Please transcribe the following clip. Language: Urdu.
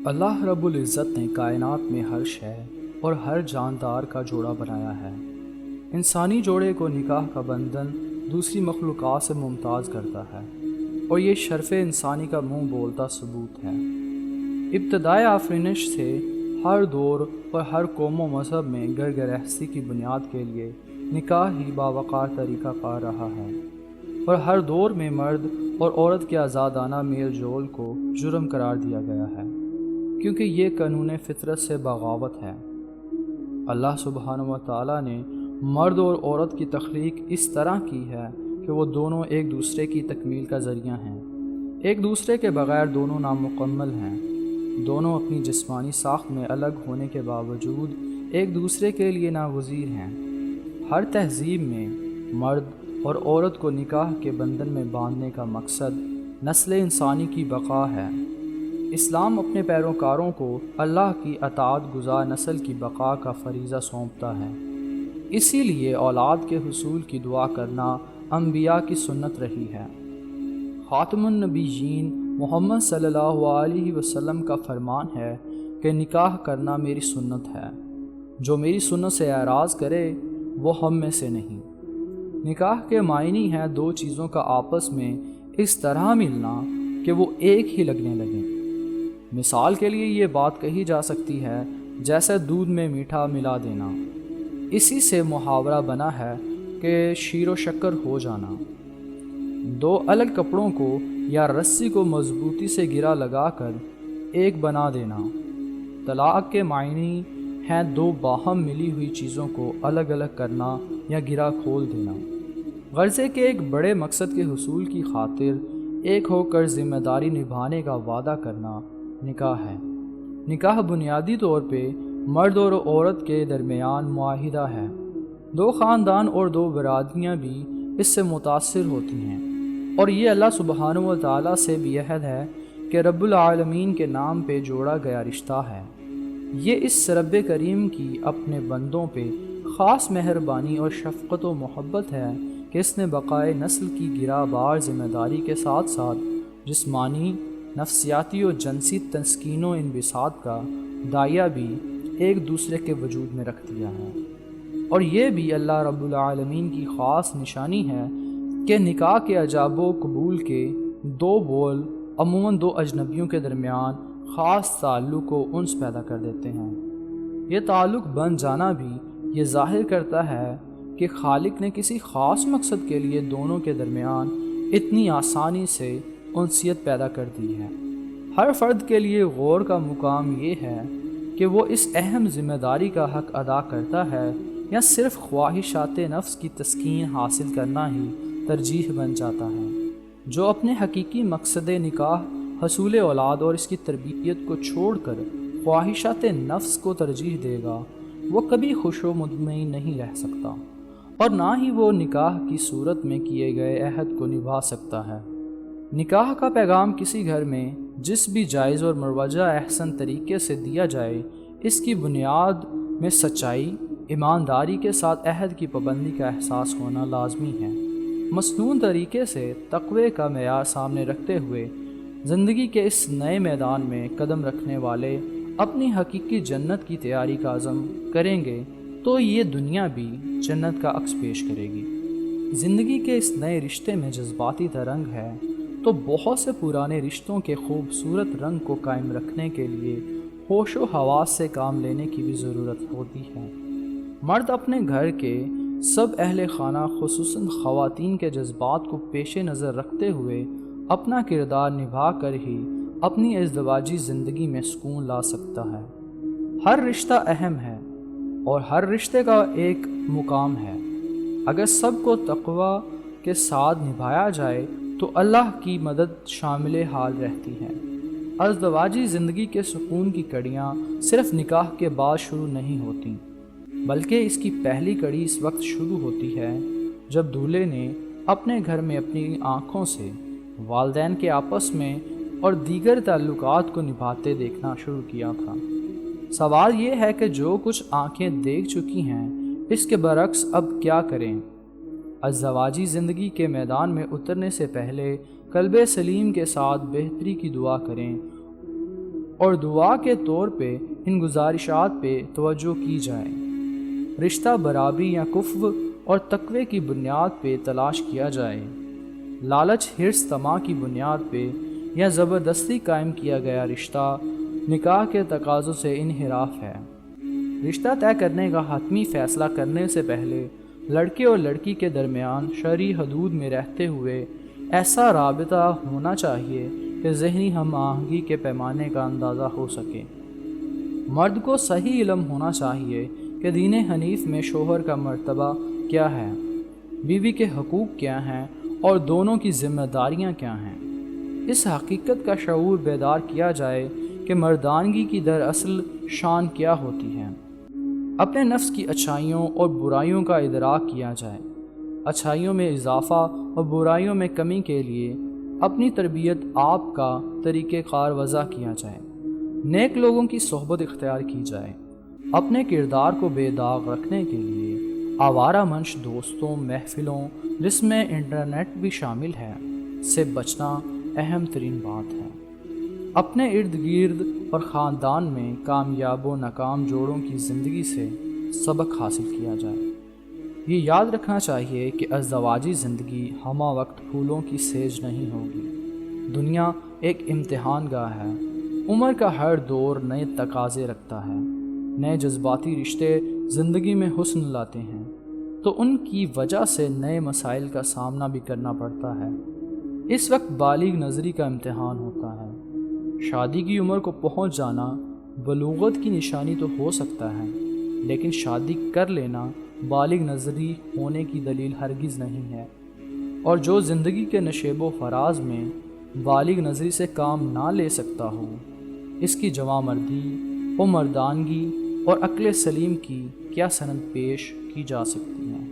اللہ رب العزت نے کائنات میں ہر شے اور ہر جاندار کا جوڑا بنایا ہے۔ انسانی جوڑے کو نکاح کا بندھن دوسری مخلوقات سے ممتاز کرتا ہے اور یہ شرف انسانی کا منہ بولتا ثبوت ہے۔ ابتدائے آفرینش سے ہر دور اور ہر قوم و مذہب میں گھر گرہستی کی بنیاد کے لیے نکاح ہی باوقار طریقہ کار رہا ہے، اور ہر دور میں مرد اور عورت کے آزادانہ میل جول کو جرم قرار دیا گیا ہے، کیونکہ یہ قانون فطرت سے بغاوت ہے۔ اللہ سبحانہ و تعالیٰ نے مرد اور عورت کی تخلیق اس طرح کی ہے کہ وہ دونوں ایک دوسرے کی تکمیل کا ذریعہ ہیں۔ ایک دوسرے کے بغیر دونوں نامکمل ہیں۔ دونوں اپنی جسمانی ساخت میں الگ ہونے کے باوجود ایک دوسرے کے لیے ناگزیر ہیں۔ ہر تہذیب میں مرد اور عورت کو نکاح کے بندھن میں باندھنے کا مقصد نسل انسانی کی بقا ہے۔ اسلام اپنے پیروکاروں کو اللہ کی اطاعت گزار نسل کی بقا کا فریضہ سونپتا ہے۔ اسی لیے اولاد کے حصول کی دعا کرنا انبیاء کی سنت رہی ہے۔ خاتم النبیین محمد صلی اللہ علیہ وسلم کا فرمان ہے کہ نکاح کرنا میری سنت ہے، جو میری سنت سے اعراض کرے وہ ہم میں سے نہیں۔ نکاح کے معنی ہے دو چیزوں کا آپس میں اس طرح ملنا کہ وہ ایک ہی لگنے لگیں۔ مثال کے لیے یہ بات کہی جا سکتی ہے جیسے دودھ میں میٹھا ملا دینا۔ اسی سے محاورہ بنا ہے کہ شیر و شکر ہو جانا۔ دو الگ کپڑوں کو یا رسی کو مضبوطی سے گرا لگا کر ایک بنا دینا۔ طلاق کے معنی ہیں دو باہم ملی ہوئی چیزوں کو الگ الگ کرنا یا گرا کھول دینا۔ غرضے کے ایک بڑے مقصد کے حصول کی خاطر ایک ہو کر ذمہ داری نبھانے کا وعدہ کرنا نکاح ہے۔ نکاح بنیادی طور پہ مرد اور عورت کے درمیان معاہدہ ہے۔ دو خاندان اور دو برادریاں بھی اس سے متاثر ہوتی ہیں، اور یہ اللہ سبحانہ و تعالیٰ سے بھی عہد ہے کہ رب العالمین کے نام پہ جوڑا گیا رشتہ ہے۔ یہ اس رب کریم کی اپنے بندوں پہ خاص مہربانی اور شفقت و محبت ہے کہ اس نے بقائے نسل کی گرا بار ذمہ داری کے ساتھ ساتھ جسمانی، نفسیاتی اور جنسی تسکین و انبساط کا دائیا بھی ایک دوسرے کے وجود میں رکھ دیا ہے۔ اور یہ بھی اللہ رب العالمین کی خاص نشانی ہے کہ نکاح کے ایجاب و قبول کے دو بول عموماً دو اجنبیوں کے درمیان خاص تعلق و انس پیدا کر دیتے ہیں۔ یہ تعلق بن جانا بھی یہ ظاہر کرتا ہے کہ خالق نے کسی خاص مقصد کے لیے دونوں کے درمیان اتنی آسانی سے انسیت پیدا کر دی ہے۔ ہر فرد کے لیے غور کا مقام یہ ہے کہ وہ اس اہم ذمہ داری کا حق ادا کرتا ہے یا صرف خواہشات نفس کی تسکین حاصل کرنا ہی ترجیح بن جاتا ہے۔ جو اپنے حقیقی مقصد نکاح حصول اولاد اور اس کی تربیت کو چھوڑ کر خواہشات نفس کو ترجیح دے گا وہ کبھی خوش و مطمئن نہیں رہ سکتا، اور نہ ہی وہ نکاح کی صورت میں کیے گئے عہد کو نبھا سکتا ہے۔ نکاح کا پیغام کسی گھر میں جس بھی جائز اور مروجہ احسن طریقے سے دیا جائے، اس کی بنیاد میں سچائی، ایمانداری کے ساتھ عہد کی پابندی کا احساس ہونا لازمی ہے۔ مصنون طریقے سے تقوی کا معیار سامنے رکھتے ہوئے زندگی کے اس نئے میدان میں قدم رکھنے والے اپنی حقیقی جنت کی تیاری کا عزم کریں گے تو یہ دنیا بھی جنت کا عکس پیش کرے گی۔ زندگی کے اس نئے رشتے میں جذباتی ترنگ ہے تو بہت سے پرانے رشتوں کے خوبصورت رنگ کو قائم رکھنے کے لیے ہوش و حواس سے کام لینے کی بھی ضرورت ہوتی ہے۔ مرد اپنے گھر کے سب اہل خانہ خصوصاً خواتین کے جذبات کو پیش نظر رکھتے ہوئے اپنا کردار نبھا کر ہی اپنی ازدواجی زندگی میں سکون لا سکتا ہے۔ ہر رشتہ اہم ہے اور ہر رشتے کا ایک مقام ہے۔ اگر سب کو تقوی کے ساتھ نبھایا جائے تو اللہ کی مدد شامل حال رہتی ہے۔ ازدواجی زندگی کے سکون کی کڑیاں صرف نکاح کے بعد شروع نہیں ہوتیں، بلکہ اس کی پہلی کڑی اس وقت شروع ہوتی ہے جب دولہے نے اپنے گھر میں اپنی آنکھوں سے والدین کے آپس میں اور دیگر تعلقات کو نبھاتے دیکھنا شروع کیا تھا۔ سوال یہ ہے کہ جو کچھ آنکھیں دیکھ چکی ہیں اس کے برعکس اب کیا کریں؟ ازدواجی زندگی کے میدان میں اترنے سے پہلے قلب سلیم کے ساتھ بہتری کی دعا کریں اور دعا کے طور پہ ان گزارشات پہ توجہ کی جائے۔ رشتہ برابری یا کفو اور تقوی کی بنیاد پہ تلاش کیا جائے۔ لالچ، حرص، طمع کی بنیاد پہ یا زبردستی قائم کیا گیا رشتہ نکاح کے تقاضوں سے انحراف ہے۔ رشتہ طے کرنے کا حتمی فیصلہ کرنے سے پہلے لڑکے اور لڑکی کے درمیان شرعی حدود میں رہتے ہوئے ایسا رابطہ ہونا چاہیے کہ ذہنی ہم آہنگی کے پیمانے کا اندازہ ہو سکے۔ مرد کو صحیح علم ہونا چاہیے کہ دین حنیف میں شوہر کا مرتبہ کیا ہے، بیوی کے حقوق کیا ہیں اور دونوں کی ذمہ داریاں کیا ہیں۔ اس حقیقت کا شعور بیدار کیا جائے کہ مردانگی کی دراصل شان کیا ہوتی ہے۔ اپنے نفس کی اچھائیوں اور برائیوں کا ادراک کیا جائے۔ اچھائیوں میں اضافہ اور برائیوں میں کمی کے لیے اپنی تربیت آپ کا طریقہ کار وضع کیا جائے۔ نیک لوگوں کی صحبت اختیار کی جائے۔ اپنے کردار کو بے داغ رکھنے کے لیے آوارہ منش دوستوں، محفلوں جس میں انٹرنیٹ بھی شامل ہے سے بچنا اہم ترین بات ہے۔ اپنے ارد گرد اور خاندان میں کامیاب و ناکام جوڑوں کی زندگی سے سبق حاصل کیا جائے۔ یہ یاد رکھنا چاہیے کہ ازدواجی زندگی ہمہ وقت پھولوں کی سیج نہیں ہوگی۔ دنیا ایک امتحان گاہ ہے۔ عمر کا ہر دور نئے تقاضے رکھتا ہے۔ نئے جذباتی رشتے زندگی میں حسن لاتے ہیں تو ان کی وجہ سے نئے مسائل کا سامنا بھی کرنا پڑتا ہے۔ اس وقت بالغ نظری کا امتحان ہوتا ہے۔ شادی کی عمر کو پہنچ جانا بلوغت کی نشانی تو ہو سکتا ہے، لیکن شادی کر لینا بالغ نظری ہونے کی دلیل ہرگز نہیں ہے۔ اور جو زندگی کے نشیب و فراز میں بالغ نظری سے کام نہ لے سکتا ہو، اس کی جواں مردی و مردانگی اور عقل سلیم کی کیا سند پیش کی جا سکتی ہے۔